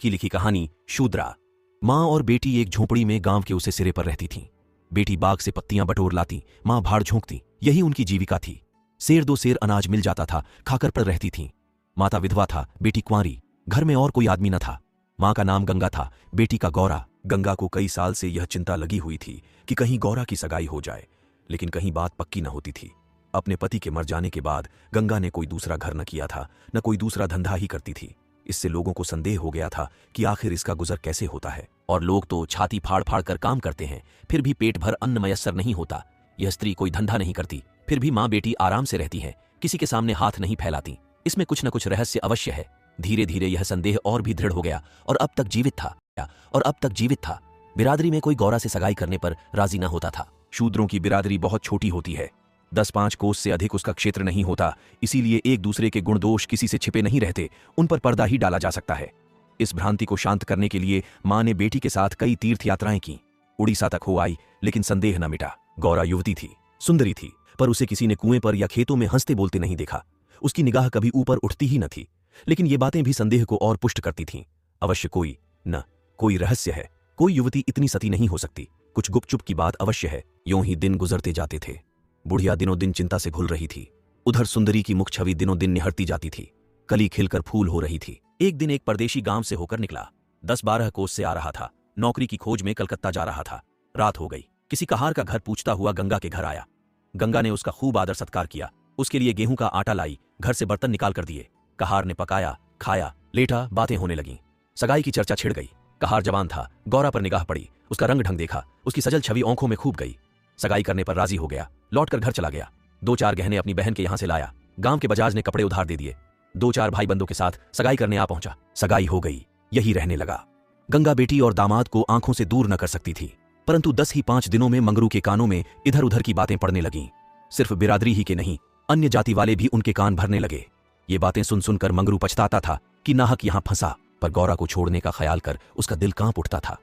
की लिखी कहानी शूद्रा। माँ और बेटी एक झोपड़ी में गांव के उसे सिरे पर रहती थीं। बेटी बाग से पत्तियां बटोर लाती, माँ भाड़ झोंकती, यही उनकी जीविका थी। सेर दो सेर अनाज मिल जाता था, खाकर पड़ रहती थीं। माता विधवा था, बेटी कुंवारी, घर में और कोई आदमी न था। माँ का नाम गंगा था, बेटी का गौरा। गंगा को कई साल से यह चिंता लगी हुई थी कि कहीं गौरा की सगाई हो जाए, लेकिन कहीं बात पक्की न होती थी। अपने पति के मर जाने के बाद गंगा ने कोई दूसरा घर न किया था, न कोई दूसरा धंधा ही करती थी। इससे लोगों को संदेह हो गया था कि आखिर इसका गुजर कैसे होता है। और लोग तो छाती फाड़ फाड़ कर काम करते हैं, फिर भी पेट भर अन्न मयस्सर नहीं होता। यह स्त्री कोई धंधा नहीं करती, फिर भी माँ बेटी आराम से रहती है, किसी के सामने हाथ नहीं फैलाती। इसमें कुछ न कुछ रहस्य अवश्य है। धीरे धीरे यह संदेह और भी दृढ़ हो गया और अब तक जीवित था। बिरादरी में कोई गौरा से सगाई करने पर राजी न होता था। शूद्रों की बिरादरी बहुत छोटी होती है, 10-5 कोस से अधिक उसका क्षेत्र नहीं होता। इसीलिए एक दूसरे के गुण दोष किसी से छिपे नहीं रहते, उन पर पर्दा ही डाला जा सकता है। इस भ्रांति को शांत करने के लिए माँ ने बेटी के साथ कई तीर्थ यात्राएं की। उड़ीसा तक हो आई, लेकिन संदेह न मिटा। गौरा युवती थी, सुंदरी थी, पर उसे किसी ने कुएं पर या खेतों में हंसते बोलते नहीं देखा। उसकी निगाह कभी ऊपर उठती ही न थी। लेकिन ये बातें भी संदेह को और पुष्ट करती थीं। अवश्य कोई रहस्य है, कोई युवती इतनी सती नहीं हो सकती। कुछ गुपचुप की बात अवश्य है। यूं ही दिन गुजरते जाते थे। बुढ़िया दिनों दिन चिंता से घुल रही थी। उधर सुंदरी की मुख छवि दिनों दिन निहरती जाती थी, कली खिलकर फूल हो रही थी। एक दिन एक परदेशी गांव से होकर निकला, 10-12 कोस से आ रहा था। नौकरी की खोज में कलकत्ता जा रहा था। रात हो गई। किसी कहार का घर पूछता हुआ गंगा के घर आया। गंगा ने उसका खूब आदर सत्कार किया। उसके लिए गेहूं का आटा लाई, घर से बर्तन निकाल कर दिए। कहार ने पकाया, खाया, लेटा, बातें होने लगीं। सगाई की चर्चा छिड़ गई। कहार जवान था, गौरा पर निगाह पड़ी, उसका रंग ढंग देखा, उसकी सजल छवि आंखों में खूब गई। सगाई करने पर राजी हो गया, लौटकर घर चला गया। 2-4 गहने अपनी बहन के यहां से लाया। गांव के बजाज ने कपड़े उधार दे दिए। 2-4 भाई बंदों के साथ सगाई करने आ पहुंचा। सगाई हो गई, यही रहने लगा। गंगा बेटी और दामाद को आंखों से दूर न कर सकती थी, परंतु 10 ही 5 दिनों में मंगरू के कानों में इधर उधर की बातें पड़ने लगीं। सिर्फ बिरादरी ही के नहीं, अन्य जाति वाले भी उनके कान भरने लगे। ये बातें सुन सुनकर मंगरू पछताता था कि नाहक यहां फंसा, पर गौरा को छोड़ने का ख्याल कर उसका दिल कांप उठता था।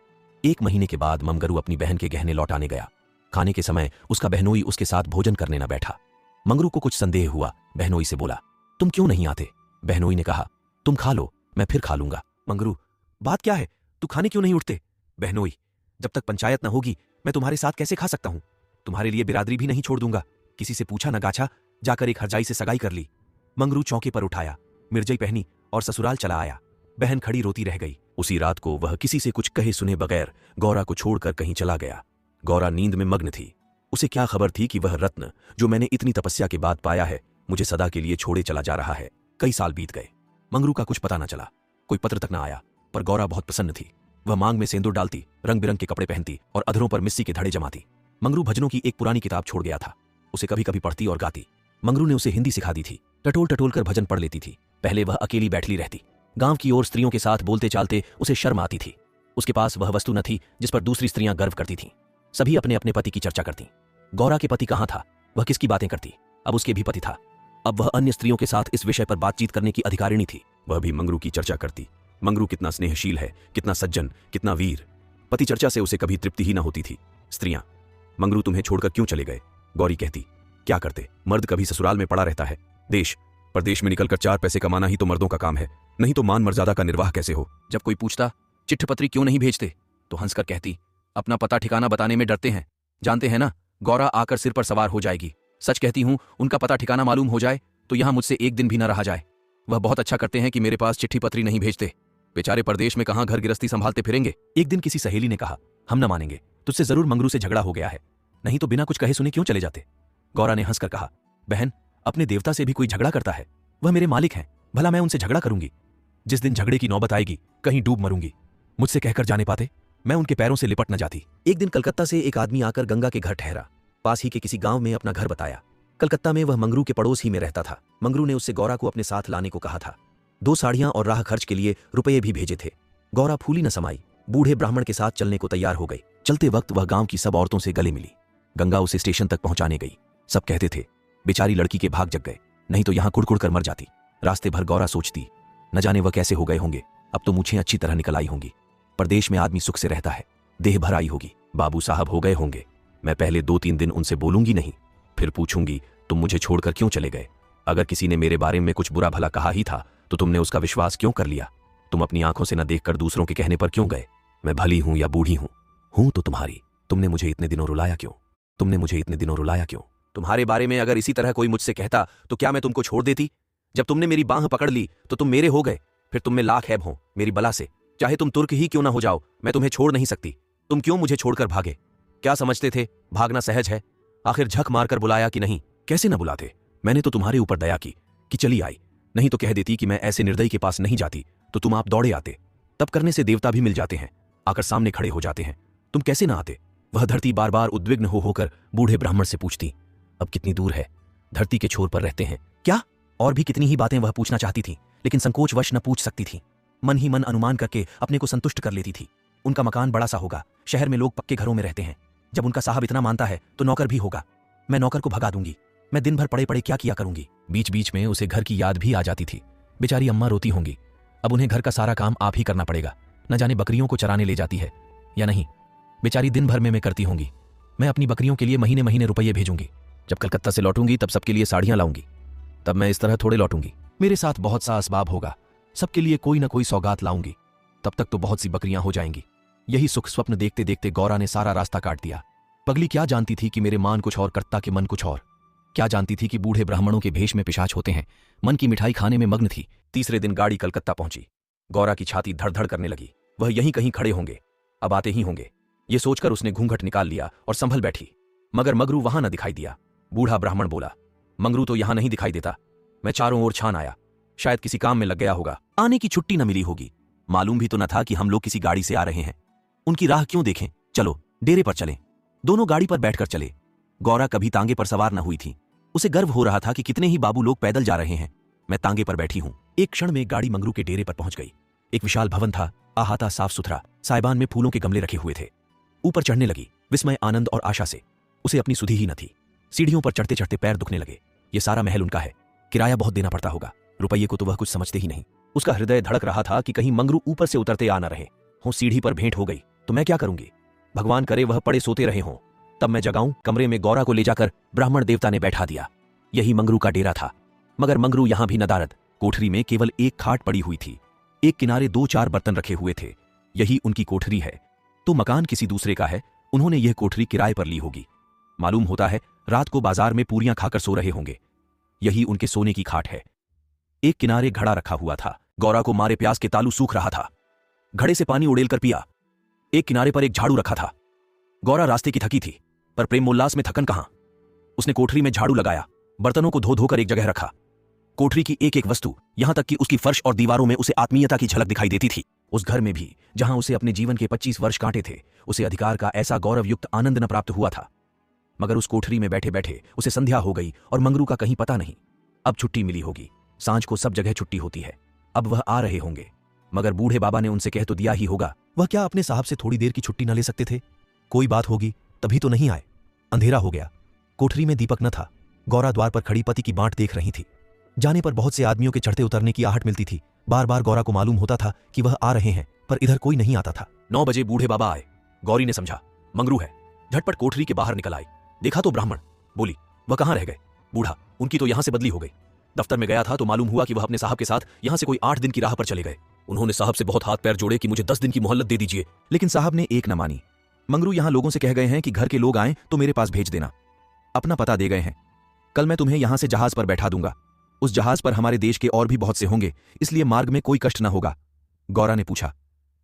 1 महीने के बाद मंगरू अपनी बहन के गहने लौटाने गया। खाने के समय उसका बहनोई उसके साथ भोजन करने न बैठा। मंगरू को कुछ संदेह हुआ, बहनोई से बोला, तुम क्यों नहीं आते? बहनोई ने कहा, तुम खा लो, मैं फिर खा लूंगा। मंगरू, बात क्या है, तू खाने क्यों नहीं उठते? बहनोई, जब तक पंचायत न होगी मैं तुम्हारे साथ कैसे खा सकता हूं? तुम्हारे लिए बिरादरी भी नहीं छोड़ दूंगा। किसी से पूछा न गाछा, जाकर एक हरजाई से सगाई कर ली। मंगरू चौके पर उठाया, मिर्जई पहनी और ससुराल चला आया। बहन खड़ी रोती रह गई। उसी रात को वह किसी से कुछ कहे सुने बगैर गौरा को छोड़कर कहीं चला गया। गौरा नींद में मग्न थी। उसे क्या खबर थी कि वह रत्न जो मैंने इतनी तपस्या के बाद पाया है, मुझे सदा के लिए छोड़े चला जा रहा है। कई साल बीत गए, मंगरू का कुछ पता न चला, कोई पत्र तक न आया। पर गौरा बहुत प्रसन्न थी। वह मांग में सेंदूर डालती, रंग बिरंग के कपड़े पहनती और अधरों पर मिस्सी के धड़े जमाती। मंगरू भजनों की एक पुरानी किताब छोड़ गया था, उसे कभी कभी पढ़ती और गाती। मंगरू ने उसे हिंदी सिखा दी थी। टटोल टटोल कर भजन पढ़ लेती थी। पहले वह अकेली बैठली रहती। गांव की ओर स्त्रियों के साथ बोलते चालते उसे शर्म आती थी। उसके पास वह वस्तु न थी जिस पर दूसरी स्त्रियां गर्व करती थीं। सभी अपने अपने पति की चर्चा करती। गौरा के पति कहाँ था, वह किसकी बातें करती? अब उसके भी पति था। अब वह अन्य स्त्रियों के साथ इस विषय पर बातचीत करने की अधिकारिणी थी। वह भी मंगरू की चर्चा करती। मंगरू कितना स्नेहशील है, कितना सज्जन, कितना वीर। पति चर्चा से उसे कभी तृप्ति ही न होती थी। स्त्रियां, मंगरू तुम्हें छोड़कर क्यों चले गए? गौरी कहती, क्या करते, मर्द कभी ससुराल में पड़ा रहता है। देश परदेश में निकलकर 4 पैसे कमाना ही तो मर्दों का काम है, नहीं तो मान मर्यादा का निर्वाह कैसे हो? जब कोई पूछता चिट्ठ पत्री क्यों नहीं भेजते, तो हंसकर कहती, अपना पता ठिकाना बताने में डरते हैं, जानते हैं ना, गौरा आकर सिर पर सवार हो जाएगी। सच कहती हूं, उनका पता ठिकाना मालूम हो जाए तो यहां मुझसे एक दिन भी न रहा जाए। वह बहुत अच्छा करते हैं कि मेरे पास चिट्ठी पत्री नहीं भेजते। बेचारे परदेश में कहां घर गृहस्थी संभालते फिरेंगे। एक दिन किसी सहेली ने कहा, हम न मानेंगे, तुझसे जरूर मंगरू से झगड़ा हो गया है, नहीं तो बिना कुछ कहे सुने क्यों चले जाते? गौरा ने हंसकर कहा, बहन, अपने देवता से भी कोई झगड़ा करता है? वह मेरे मालिक हैं, भला मैं उनसे झगड़ा करूंगी? जिस दिन झगड़े की नौबत आएगी कहीं डूब मरूंगी। मुझसे कहकर जाने पाते, मैं उनके पैरों से लिपट न जाती। एक दिन कलकत्ता से एक आदमी आकर गंगा के घर ठहरा। पास ही के किसी गांव में अपना घर बताया। कलकत्ता में वह मंगरू के पड़ोस ही में रहता था। मंगरू ने उससे गौरा को अपने साथ लाने को कहा था। 2 साड़ियां और राह खर्च के लिए रुपये भी भेजे थे। गौरा फूली न समाई, बूढ़े ब्राह्मण के साथ चलने को तैयार हो गई। चलते वक्त वह गांव की सब औरतों से गले मिली। गंगा उसे स्टेशन तक पहुंचाने गई। सब कहते थे, बेचारी लड़की के भाग जग गए, नहीं तो यहां कुड़कुड़ कर मर जाती। रास्ते भर गौरा सोचती, न जाने वह कैसे हो गए होंगे, अब तो मूछें अच्छी तरह निकल आई होंगी। परदेश में आदमी सुख से रहता है, देह भर आई होगी, बाबू साहब हो गए होंगे। मैं पहले 2-3 दिन उनसे बोलूंगी नहीं, फिर पूछूंगी तुम मुझे छोड़कर क्यों चले गए? अगर किसी ने मेरे बारे में कुछ बुरा भला कहा ही था तो तुमने उसका विश्वास क्यों कर लिया? तुम अपनी आंखों से न देखकर दूसरों के कहने पर क्यों गए? मैं भली हूं या बूढ़ी हूं तो तुम्हारी। तुमने मुझे इतने दिनों रुलाया क्यों? तुमने मुझे इतने दिनों रुलाया क्यों? तुम्हारे बारे में अगर इसी तरह कोई मुझसे कहता तो क्या मैं तुमको छोड़ देती? जब तुमने मेरी बांह पकड़ ली तो तुम मेरे हो गए। फिर तुम में लाख ऐब हो मेरी बला से। चाहे तुम तुर्क ही क्यों ना हो जाओ, मैं तुम्हें छोड़ नहीं सकती। तुम क्यों मुझे छोड़कर भागे? क्या समझते थे भागना सहज है? आखिर झक मारकर बुलाया कि नहीं? कैसे न बुलाते? मैंने तो तुम्हारे ऊपर दया की कि चली आई, नहीं तो कह देती कि मैं ऐसे निर्दयी के पास नहीं जाती तो तुम आप दौड़े आते। तब करने से देवता भी मिल जाते हैं, आकर सामने खड़े हो जाते हैं। तुम कैसे ना आते? वह धरती बार बार उद्विग्न होकर बूढ़े ब्राह्मण से पूछती, अब कितनी दूर है? धरती के छोर पर रहते हैं क्या? और भी कितनी ही बातें वह पूछना चाहती थी, लेकिन संकोचवश न पूछ सकती थी। मन ही मन अनुमान करके अपने को संतुष्ट कर लेती थी। उनका मकान बड़ा सा होगा, शहर में लोग पक्के घरों में रहते हैं। जब उनका साहब इतना मानता है तो नौकर भी होगा। मैं नौकर को भगा दूंगी। मैं दिन भर पड़े पड़े क्या किया करूंगी? बीच बीच में उसे घर की याद भी आ जाती थी। बेचारी अम्मा रोती होंगी। अब उन्हें घर का सारा काम आप ही करना पड़ेगा। न जाने बकरियों को चराने ले जाती है या नहीं। बेचारी दिन भर में मैं करती होंगी। मैं अपनी बकरियों के लिए महीने महीने रुपये भेजूंगी। जब कलकत्ता से लौटूंगी तब सबके लिए साड़ियां लाऊंगी। तब मैं इस तरह थोड़े लौटूंगी। मेरे साथ बहुत सा असबाब होगा, सबके लिए कोई ना कोई सौगात लाऊंगी। तब तक तो बहुत सी बकरियां हो जाएंगी। यही सुख स्वप्न देखते देखते गौरा ने सारा रास्ता काट दिया। पगली क्या जानती थी कि मेरे मान कुछ और, कर्ता के मन कुछ और। क्या जानती थी कि बूढ़े ब्राह्मणों के भेष में पिशाच होते हैं। मन की मिठाई खाने में मग्न थी। तीसरे दिन गाड़ी कलकत्ता पहुंची। गौरा की छाती धड़ धड़ करने लगी। वह यहीं कहीं खड़े होंगे, अब आते ही होंगे। ये सोचकर उसने घूंघट निकाल लिया और संभल बैठी। मगर मंगरू वहां न दिखाई दिया। बूढ़ा ब्राह्मण बोला, मंगरू तो यहां नहीं दिखाई देता। मैं चारों ओर छान आया, शायद किसी काम में लग गया होगा। आने की छुट्टी न मिली होगी। मालूम भी तो न था कि हम लोग किसी गाड़ी से आ रहे हैं। उनकी राह क्यों देखें? चलो डेरे पर चलें। दोनों गाड़ी पर बैठकर चले। गौरा कभी तांगे पर सवार न हुई थी। उसे गर्व हो रहा था कि कितने ही बाबू लोग पैदल जा रहे हैं, मैं तांगे पर बैठी हूं। एक क्षण में गाड़ी मंगरू के डेरे पर पहुंच गई। एक विशाल भवन था, अहाता साफ सुथरा। साइबान में फूलों के गमले रखे हुए थे। ऊपर चढ़ने लगी, विस्मय, आनंद और आशा से। उसे अपनी सुधि ही न थी। सीढ़ियों पर चढ़ते चढ़ते पैर दुखने लगे। ये सारा महल उनका है, किराया बहुत देना पड़ता होगा। रुपये को तो वह कुछ समझते ही नहीं। उसका हृदय धड़क रहा था कि कहीं मंगरू ऊपर से उतरते आ न रहे हों। सीढ़ी पर भेंट हो गई तो मैं क्या करूंगी? भगवान करे वह पड़े सोते रहे हों, तब मैं जगाऊं। कमरे में गौरा को ले जाकर ब्राह्मण देवता ने बैठा दिया। यही मंगरू का डेरा था। मगर मंगरू यहां भी नदारद। कोठरी में केवल एक खाट पड़ी हुई थी। एक किनारे 2-4 बर्तन रखे हुए थे। यही उनकी कोठरी है। तो मकान किसी दूसरे का है। उन्होंने यह कोठरी किराए पर ली होगी। मालूम होता है रात को बाजार में पूरियां खाकर सो रहे होंगे। यही उनके सोने की खाट है। एक किनारे घड़ा रखा हुआ था। गौरा को मारे प्यास के तालू सूख रहा था। घड़े से पानी उड़ेल कर पिया। एक किनारे पर एक झाड़ू रखा था। गौरा रास्ते की थकी थी, पर प्रेमोल्लास में थकन कहां। उसने कोठरी में झाड़ू लगाया, बर्तनों को धो धोकर एक जगह रखा। कोठरी की एक एक वस्तु, यहां तक कि उसकी फर्श और दीवारों में उसे आत्मीयता की झलक दिखाई देती थी। उस घर में भी, जहां उसे अपने जीवन के 25 वर्ष काटे थे, उसे अधिकार का ऐसा गौरवयुक्त आनंद न प्राप्त हुआ था। मगर उस कोठरी में बैठे बैठे उसे संध्या हो गई और मंगरू का कहीं पता नहीं। अब छुट्टी मिली होगी। सांझ को सब जगह छुट्टी होती है। अब वह आ रहे होंगे। मगर बूढ़े बाबा ने उनसे कह तो दिया ही होगा। वह क्या अपने साहब से थोड़ी देर की छुट्टी न ले सकते थे? कोई बात होगी तभी तो नहीं आए। अंधेरा हो गया। कोठरी में दीपक न था। गौरा द्वार पर खड़ी पति की बाट देख रही थी। जाने पर बहुत से आदमियों के चढ़ते उतरने की आहट मिलती थी। बार बार गौरा को मालूम होता था कि वह आ रहे हैं, पर इधर कोई नहीं आता था। 9 बजे बूढ़े बाबा आए। गौरी ने समझा मंगरू है। झटपट कोठरी के बाहर निकल आई। देखा तो ब्राह्मण। बोली, वह कहां रह गए? बूढ़ा, उनकी तो यहां से बदली हो गई। दफ्तर में गया था तो मालूम हुआ कि वह अपने साहब के साथ यहां से कोई 8 दिन की राह पर चले गए। उन्होंने साहब से बहुत हाथ पैर जोड़े कि मुझे 10 दिन की मोहलत दे दीजिए, लेकिन साहब ने एक न मानी। मंगरू यहां लोगों से कह गए हैं कि घर के लोग आएं तो मेरे पास भेज देना। अपना पता दे गए हैं। कल मैं तुम्हें यहां से जहाज पर बैठा दूंगा। उस जहाज पर हमारे देश के और भी बहुत से होंगे, इसलिए मार्ग में कोई कष्ट न होगा। गौरा ने पूछा,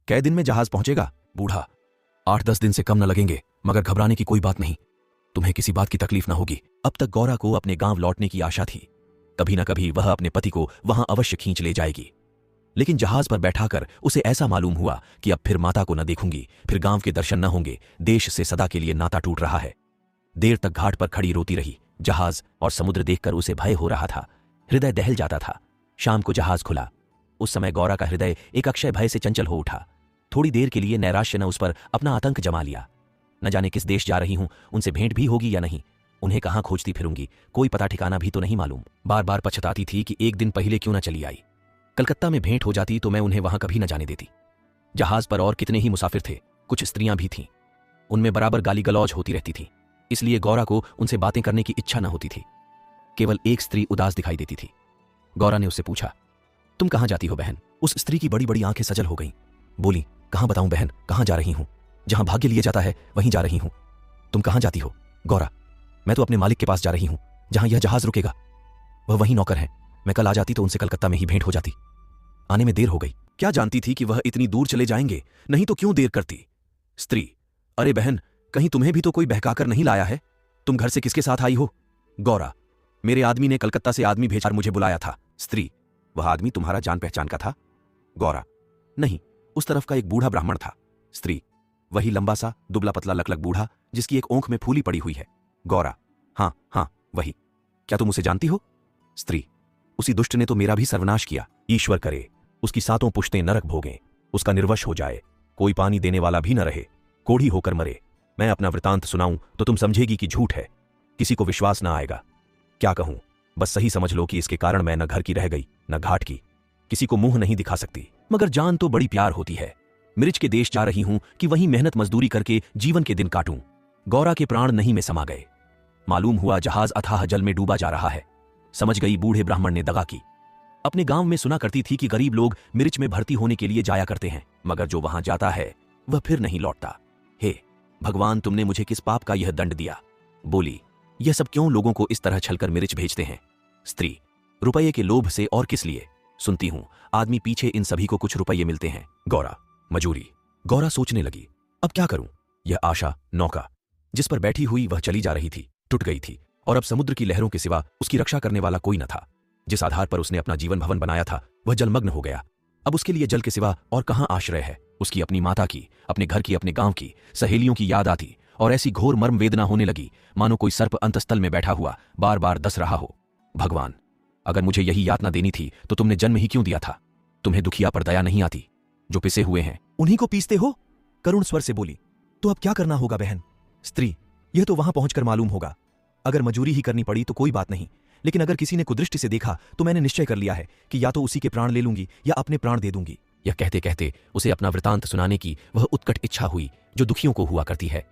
कै दिन में जहाज पहुंचेगा? बूढ़ा, 8-10 दिन से कम न लगेंगे, मगर घबराने की कोई बात नहीं। तुम्हें किसी बात की तकलीफ न होगी। अब तक गौरा को अपने गांव लौटने की आशा थी। कभी न कभी वह अपने पति को वहां अवश्य खींच ले जाएगी। लेकिन जहाज पर बैठाकर उसे ऐसा मालूम हुआ कि अब फिर माता को न देखूंगी, फिर गांव के दर्शन न होंगे। देश से सदा के लिए नाता टूट रहा है। देर तक घाट पर खड़ी रोती रही। जहाज और समुद्र देखकर उसे भय हो रहा था। हृदय दहल जाता था। शाम को जहाज खुला। उस समय गौरा का हृदय एक अक्षय भय से चंचल हो उठा। थोड़ी देर के लिए नैराश्य ने उस पर अपना आतंक जमा लिया। न जाने किस देश जा रही हूं, उनसे भेंट भी होगी या नहीं, उन्हें कहां खोजती फिरूंगी, कोई पता ठिकाना भी तो नहीं मालूम। बार बार पछताती थी कि एक दिन पहले क्यों न चली आई। कलकत्ता में भेंट हो जाती तो मैं उन्हें वहां कभी न जाने देती। जहाज पर और कितने ही मुसाफिर थे, कुछ स्त्रियां भी थीं। उनमें बराबर गाली गलौज होती रहती थी, इसलिए गौरा को उनसे बातें करने की इच्छा न होती थी। केवल एक स्त्री उदास दिखाई देती थी। गौरा ने उससे पूछा, तुम कहाँ जाती हो बहन? उस स्त्री की बड़ी बड़ी आंखें सजल हो गईं। बोली, कहाँ बताऊं बहन, कहाँ जा रही हूं? जहां भाग्य लिए जाता है वहीं जा रही हूं। तुम कहाँ जाती हो? गौरा, मैं तो अपने मालिक के पास जा रही हूं, जहां यह जहाज रुकेगा। वह वहीं नौकर हैं। मैं कल आ जाती तो उनसे कलकत्ता में ही भेंट हो जाती। आने में देर हो गई। क्या जानती थी कि वह इतनी दूर चले जाएंगे? नहीं तो क्यों देर करती? स्त्री, अरे बहन, कहीं तुम्हें भी तो कोई बहकाकर नहीं लाया है? तुम घर से किसके साथ आई हो? गौरा, मेरे आदमी ने कलकत्ता से आदमी भेजकर मुझे बुलाया था। स्त्री, वह आदमी तुम्हारा जान पहचान का था? गौरा, नहीं, उस तरफ का एक बूढ़ा ब्राह्मण था। स्त्री, वही लंबा सा दुबला पतला लकलक बूढ़ा जिसकी एक ओंख में फूली पड़ी हुई है। गौरा, हाँ हाँ वही। क्या तुम उसे जानती हो? स्त्री, उसी दुष्ट ने तो मेरा भी सर्वनाश किया। ईश्वर करे उसकी सातों पुश्तें नरक भोगें, उसका निर्वश हो जाए, कोई पानी देने वाला भी न रहे, कोढ़ी होकर मरे। मैं अपना वृतांत सुनाऊं तो तुम समझेगी कि झूठ है, किसी को विश्वास न आएगा। क्या कहूं, बस सही समझ लो कि इसके कारण मैं न घर की रह गई न घाट की, किसी को मुंह नहीं दिखा सकती। मगर जान तो बड़ी प्यार होती है। मिर्च के देश जा रही हूं कि वहीं मेहनत मजदूरी करके जीवन के दिन काटूं। गौरा के प्राण नहीं में समा गए। मालूम हुआ जहाज अथाह जल में डूबा जा रहा है। समझ गई बूढ़े ब्राह्मण ने दगा की। अपने गांव में सुना करती थी कि गरीब लोग मिर्च में भर्ती होने के लिए जाया करते हैं, मगर जो वहां जाता है वह फिर नहीं लौटता। हे भगवान, तुमने मुझे किस पाप का यह दंड दिया? बोली, यह सब क्यों लोगों को इस तरह छलकर मिर्च भेजते हैं? स्त्री, रुपये के लोभ से और किस लिए? सुनती हूं आदमी पीछे इन सभी को कुछ रुपये मिलते हैं। गौरा, मजूरी। गौरा सोचने लगी, अब क्या करूं? यह आशा नौका जिस पर बैठी हुई वह चली जा रही थी, टूट गई थी, और अब समुद्र की लहरों के सिवा उसकी रक्षा करने वाला कोई न था। जिस आधार पर उसने अपना जीवन भवन बनाया था वह जलमग्न हो गया। अब उसके लिए जल के सिवा और कहां आश्रय है? उसकी अपनी माता की, अपने घर की, अपने गांव की, सहेलियों की याद आती और ऐसी घोर मर्म वेदना होने लगी मानो कोई सर्प अंतस्थल में बैठा हुआ बार बार दस रहा हो। भगवान, अगर मुझे यही यातना देनी थी तो तुमने जन्म ही क्यों दिया था? तुम्हें दुखिया पर दया नहीं आती? जो पिसे हुए हैं उन्हीं को पीसते हो? करुण स्वर से बोली, तो अब क्या करना होगा बहन? स्त्री, यह तो वहां पहुंचकर मालूम होगा। अगर मजूरी ही करनी पड़ी तो कोई बात नहीं, लेकिन अगर किसी ने कुदृष्टि से देखा तो मैंने निश्चय कर लिया है कि या तो उसी के प्राण ले लूंगी या अपने प्राण दे दूंगी। यह कहते कहते उसे अपना वृतांत सुनाने की वह उत्कट इच्छा हुई जो दुखियों को हुआ करती है।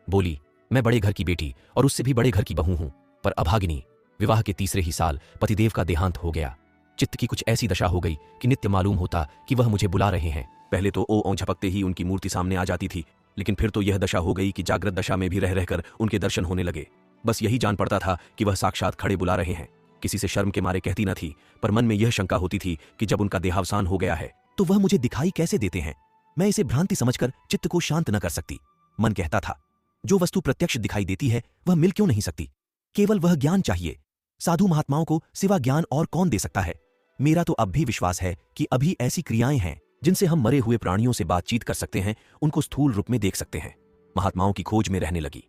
बोली, मैं बड़े घर की बेटी और उससे भी बड़े घर की बहू हूं, पर अभागिनी। विवाह के तीसरे ही साल पतिदेव का देहांत हो गया। चित्त की कुछ ऐसी दशा हो गई कि नित्य मालूम होता कि वह मुझे बुला रहे हैं। पहले तो ओ झपकते ही उनकी मूर्ति सामने आ जाती थी, लेकिन फिर तो यह दशा हो गई कि जागृत दशा में भी रह रहकर उनके दर्शन होने लगे। बस यही जान पड़ता था कि वह साक्षात खड़े बुला रहे हैं। किसी से शर्म के मारे कहती न थी, पर मन में यह शंका होती थी कि जब उनका देहावसान हो गया है तो वह मुझे दिखाई कैसे देते हैं? मैं इसे भ्रांति समझकर चित्त को शांत न कर सकती। मन कहता था, जो वस्तु प्रत्यक्ष दिखाई देती है वह मिल क्यों नहीं सकती? केवल वह ज्ञान चाहिए। साधु महात्माओं को सिवा ज्ञान और कौन दे सकता है? मेरा तो अब भी विश्वास है कि अभी ऐसी क्रियाएं हैं जिनसे हम मरे हुए प्राणियों से बातचीत कर सकते हैं, उनको स्थूल रूप में देख सकते हैं। महात्माओं की खोज में रहने लगी।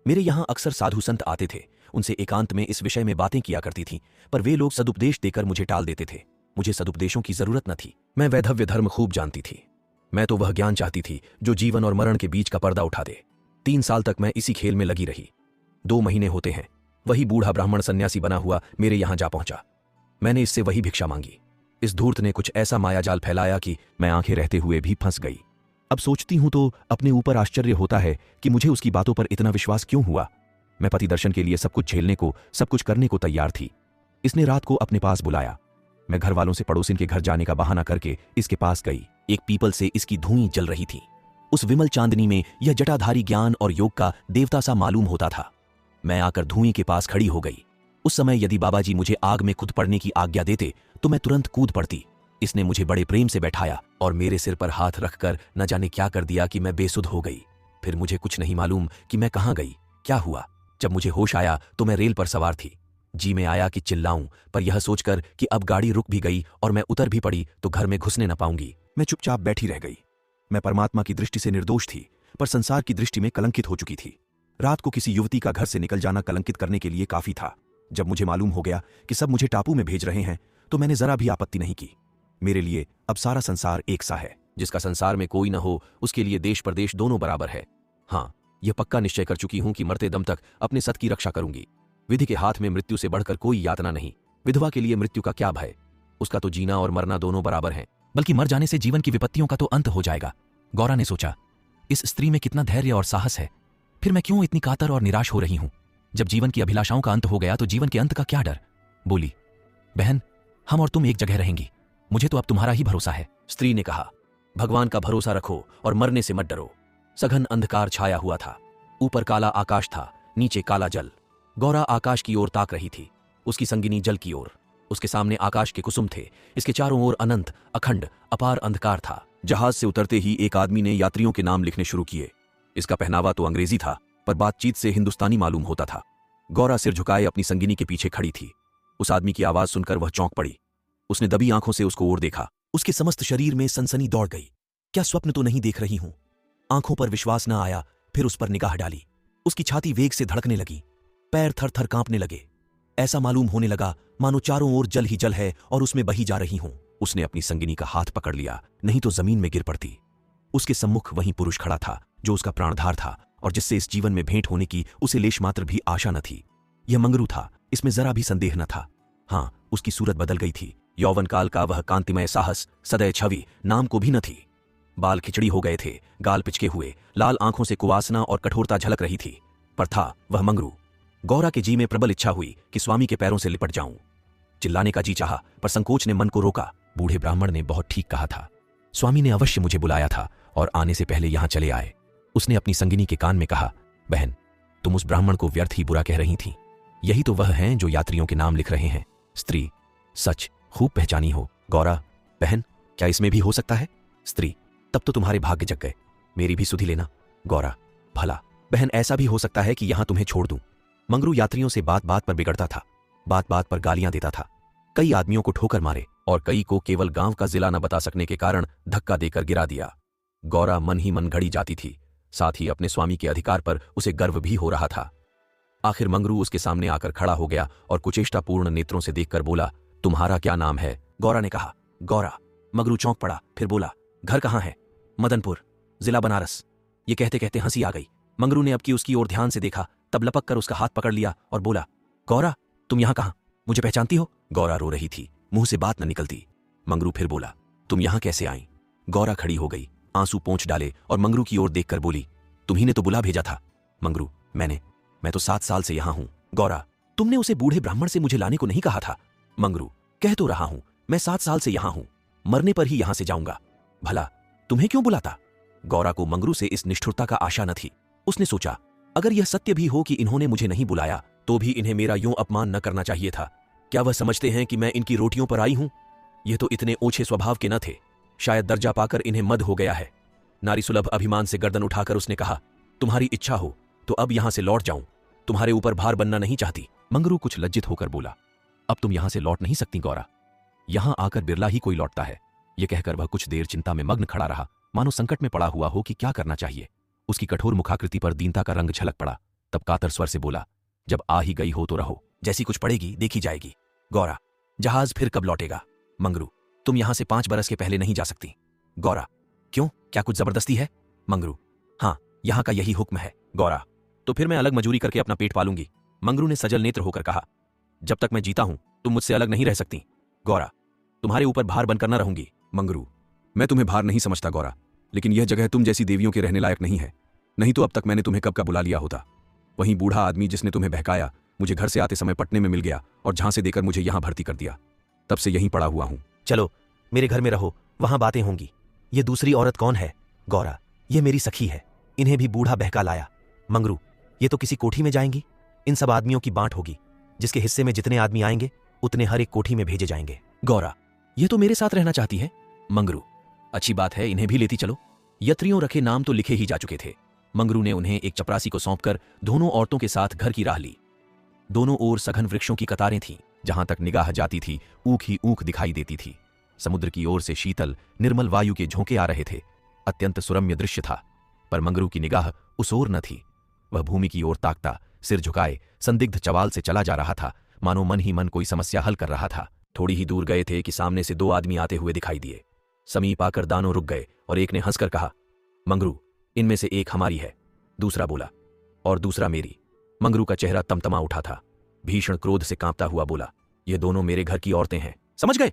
मेरे यहां अक्सर साधु संत आते थे, उनसे एकांत में इस विषय में बातें किया करती थीं, पर वे लोग सदुपदेश देकर मुझे टाल देते थे। मुझे सदुपदेशों की जरूरत न थी। मैं वैधव्य धर्म खूब जानती थी। मैं तो वह ज्ञान चाहती थी जो जीवन और मरण के बीच का पर्दा उठा दे। 3 साल तक मैं इसी खेल में लगी रही। 2 महीने होते हैं वही बूढ़ा ब्राह्मण सन्यासी बना हुआ मेरे यहां जा पहुंचा। मैंने इससे वही भिक्षा मांगी। इस धूर्त ने कुछ ऐसा मायाजाल फैलाया कि मैं आंखें रहते हुए भी फंस गई। अब सोचती हूं तो अपने ऊपर आश्चर्य होता है कि मुझे उसकी बातों पर इतना विश्वास क्यों हुआ। मैं पति दर्शन के लिए सब कुछ झेलने को, सब कुछ करने को तैयार थी। इसने रात को अपने पास बुलाया। मैं घर वालों से पड़ोसिन के घर जाने का बहाना करके इसके पास गई। एक पीपल से इसकी धुएं जल रही थी। उस विमल चांदनी में यह जटाधारी ज्ञान और योग का देवता सा मालूम होता था। मैं आकर धुएं के पास खड़ी हो गई। उस समय यदि बाबा जी मुझे आग में कूद पड़ने की आज्ञा देते तो मैं तुरंत कूद पड़ती। इसने मुझे बड़े प्रेम से बैठाया और मेरे सिर पर हाथ रखकर न जाने क्या कर दिया कि मैं बेसुध हो गई। फिर मुझे कुछ नहीं मालूम कि मैं कहां गई, क्या हुआ। जब मुझे होश आया तो मैं रेल पर सवार थी। जी में आया कि चिल्लाऊं, पर यह सोचकर कि अब गाड़ी रुक भी गई और मैं उतर भी पड़ी तो घर में घुसने न पाऊंगी, मैं चुपचाप बैठी रह गई। मैं परमात्मा की दृष्टि से निर्दोष थी, पर संसार की दृष्टि में कलंकित हो चुकी थी। रात को किसी युवती का घर से निकल जाना कलंकित करने के लिए काफी था। जब मुझे मालूम हो गया कि सब मुझे टापू में भेज रहे हैं तो मैंने जरा भी आपत्ति नहीं की। मेरे लिए अब सारा संसार एक सा है। जिसका संसार में कोई न हो उसके लिए देश प्रदेश दोनों बराबर है। हाँ, यह पक्का निश्चय कर चुकी हूं कि मरते दम तक अपने सत की रक्षा करूंगी। विधि के हाथ में मृत्यु से बढ़कर कोई यातना नहीं। विधवा के लिए मृत्यु का क्या भय? उसका तो जीना और मरना दोनों बराबर हैं। बल्कि मर जाने से जीवन की विपत्तियों का तो अंत हो जाएगा। गौरा ने सोचा, इस स्त्री में कितना धैर्य और साहस है। फिर मैं क्यों इतनी कातर और निराश हो रही हूं? जब जीवन की अभिलाषाओं का अंत हो गया तो जीवन के अंत का क्या डर? बोली, बहन, हम और तुम एक जगह रहेंगी। मुझे तो अब तुम्हारा ही भरोसा है। स्त्री ने कहा, भगवान का भरोसा रखो और मरने से मत डरो। सघन अंधकार छाया हुआ था। ऊपर काला आकाश था, नीचे काला जल। गौरा आकाश की ओर ताक रही थी, उसकी संगिनी जल की ओर। उसके सामने आकाश के कुसुम थे, इसके चारों ओर अनंत, अखंड, अपार अंधकार था। जहाज से उतरते ही एक आदमी ने यात्रियों के नाम लिखने शुरू किए। इसका पहनावा तो अंग्रेजी था, पर बातचीत से हिंदुस्तानी मालूम होता था। गौरा सिर झुकाए अपनी संगिनी के पीछे खड़ी थी। उस आदमी की आवाज सुनकर वह चौंक पड़ी। उसने दबी आंखों से उसको ओर देखा। उसके समस्त शरीर में सनसनी दौड़ गई। क्या स्वप्न तो नहीं देख रही हूं? आंखों पर विश्वास न आया, फिर उस पर निगाह डाली। उसकी छाती वेग से धड़कने लगी, पैर थर थर कांपने लगे। ऐसा मालूम होने लगा मानो चारों ओर जल ही जल है और उसमें बही जा रही हूं। उसने अपनी संगिनी का हाथ पकड़ लिया, नहीं तो जमीन में गिर पड़ती। उसके सम्मुख वहीं पुरुष खड़ा था जो उसका प्राणधार था और जिससे इस जीवन में भेंट होने की उसे लेश मात्र भी आशा न थी। यह मंगरू था, इसमें जरा भी संदेह न था। हाँ, उसकी सूरत बदल गई थी। यौवन काल का वह कांतिमय साहस, सदैव छवि नाम को भी न थी। बाल खिचड़ी हो गए थे, गाल पिचके हुए, लाल आंखों से कुवासना और कठोरता झलक रही थी, पर था वह मंगरू। गौरा के जी में प्रबल इच्छा हुई कि स्वामी के पैरों से लिपट जाऊं। चिल्लाने का जी चाहा, पर संकोच ने मन को रोका। बूढ़े ब्राह्मण ने बहुत ठीक कहा था। स्वामी ने अवश्य मुझे बुलाया था और आने से पहले यहां चले आए। उसने अपनी संगिनी के कान में कहा, बहन, तुम उस ब्राह्मण को व्यर्थ ही बुरा कह रही थीं। यही तो वह हैं जो यात्रियों के नाम लिख रहे हैं। स्त्री, सच खूब पहचानी हो। गौरा, बहन, क्या इसमें भी हो सकता है? स्त्री, तब तो तुम्हारे भाग्य जग गए। मेरी भी सुधि लेना। गौरा, भला बहन, ऐसा भी हो सकता है कि यहां तुम्हें छोड़ दूं। मंगरू यात्रियों से बात बात पर बिगड़ता था, बात बात पर गालियां देता था। कई आदमियों को ठोकर मारे और कई को केवल गांव का जिला न बता सकने के कारण धक्का देकर गिरा दिया। गौरा मन ही मन घड़ी जाती थी, साथ ही अपने स्वामी के अधिकार पर उसे गर्व भी हो रहा था। आखिर मंगरू उसके सामने आकर खड़ा हो गया और कुचेष्टापूर्ण नेत्रों से देखकर बोला, तुम्हारा क्या नाम है? गौरा ने कहा, गौरा। मंगरू चौंक पड़ा, फिर बोला, घर कहाँ है? मदनपुर, जिला बनारस। ये कहते कहते हंसी आ गई। मंगरू ने अब की उसकी ओर ध्यान से देखा, तब लपक कर उसका हाथ पकड़ लिया और बोला, गौरा, तुम यहां कहां? मुझे पहचानती हो? गौरा रो रही थी, मुंह से बात न निकलती। मंगरू फिर बोला, तुम यहां कैसे आई? गौरा खड़ी हो गई, आंसू पोंछ डाले और मंगरू की ओर देखकर बोली, तुम्ही ने तो बुला भेजा था। मंगरू, मैं तो 7 साल से यहां हूं। गौरा, तुमने उसे बूढ़े ब्राह्मण से मुझे लाने को नहीं कहा था? मंगरू, कह तो रहा हूं, मैं 7 साल से यहां हूं, मरने पर ही यहां से जाऊंगा। भला तुम्हें क्यों बुलाता? गौरा को मंगरू से इस निष्ठुरता का आशा न थी। उसने सोचा, अगर यह सत्य भी हो कि इन्होंने मुझे नहीं बुलाया, तो भी इन्हें मेरा यूं अपमान न करना चाहिए था। क्या वह समझते हैं कि मैं इनकी रोटियों पर आई हूं? ये तो इतने ओछे स्वभाव के न थे। शायद दर्जा पाकर इन्हें मद हो गया है। नारी सुलभ अभिमान से गर्दन उठाकर उसने कहा, तुम्हारी इच्छा हो तो अब यहां से लौट जाऊं, तुम्हारे ऊपर भार बनना नहीं चाहती। मंगरू कुछ लज्जित होकर बोला, अब तुम यहां से लौट नहीं सकती गौरा। यहां आकर बिरला ही कोई लौटता है। यह कहकर वह कुछ देर चिंता में मग्न खड़ा रहा, मानो संकट में पड़ा हुआ हो कि क्या करना चाहिए। उसकी कठोर मुखाकृति पर दीनता का रंग झलक पड़ा। तब कातर स्वर से बोला, जब आ ही गई हो तो रहो, जैसी कुछ पड़ेगी देखी जाएगी। गौरा, जहाज फिर कब लौटेगा? मंगरू, तुम यहां से 5 बरस के पहले नहीं जा सकती। गौरा, क्यों, क्या कुछ जबरदस्ती है? मंगरू, हाँ, यहां का यही हुक्म है। गौरा, तो फिर मैं अलग मजूरी करके अपना पेट पालूंगी। मंगरू ने सजल नेत्र होकर कहा, जब तक मैं जीता हूं तुम मुझसे अलग नहीं रह सकती। गौरा, तुम्हारे ऊपर भार बनकर न रहूंगी। मंगरू, मैं तुम्हें भार नहीं समझता गौरा, लेकिन यह जगह तुम जैसी देवियों के रहने लायक नहीं है। नहीं तो अब तक मैंने तुम्हें कब का बुला लिया होता। वहीं बूढ़ा आदमी जिसने तुम्हें बहकाया मुझे घर से आते समय पटने में मिल गया और झांसे देकर मुझे यहां भर्ती कर दिया। तब से यहीं पड़ा हुआ हूं। चलो मेरे घर में रहो, वहां बातें होंगी। ये दूसरी औरत कौन है? गौरा, ये मेरी सखी है, इन्हें भी बूढ़ा बहका लाया। मंगरू, ये तो किसी कोठी में जाएंगी। इन सब आदमियों की बांट होगी, जिसके हिस्से में जितने आदमी आएंगे उतने हर एक कोठी में भेजे जाएंगे। गौरा, ये तो मेरे साथ रहना चाहती है। मंगरू, अच्छी बात है, इन्हें भी लेती चलो। यात्रियों रखे नाम तो लिखे ही जा चुके थे। मंगरू ने उन्हें एक चपरासी को सौंपकर दोनों औरतों के साथ घर की राह ली। दोनों ओर सघन वृक्षों की कतारें थीं। जहां तक निगाह जाती थी ऊख ही ऊख दिखाई देती थी। समुद्र की ओर से शीतल निर्मल वायु के झोंके आ रहे थे। अत्यंत सुरम्य दृश्य था, पर मंगरू की निगाह उस ओर न थी। वह भूमि की ओर ताकता, सिर झुकाए संदिग्ध चवाल से चला जा रहा था, मानो मन ही मन कोई समस्या हल कर रहा था। थोड़ी ही दूर गए थे कि सामने से 2 आदमी आते हुए दिखाई दिए। समीप आकर दानों रुक गए और एक ने हंसकर कहा, मंगरू, इनमें से एक हमारी है। दूसरा बोला, और दूसरा मेरी। मंगरू का चेहरा तमतमा उठा था। भीषण क्रोध से कांपता हुआ बोला, ये दोनों मेरे घर की औरतें हैं, समझ गए?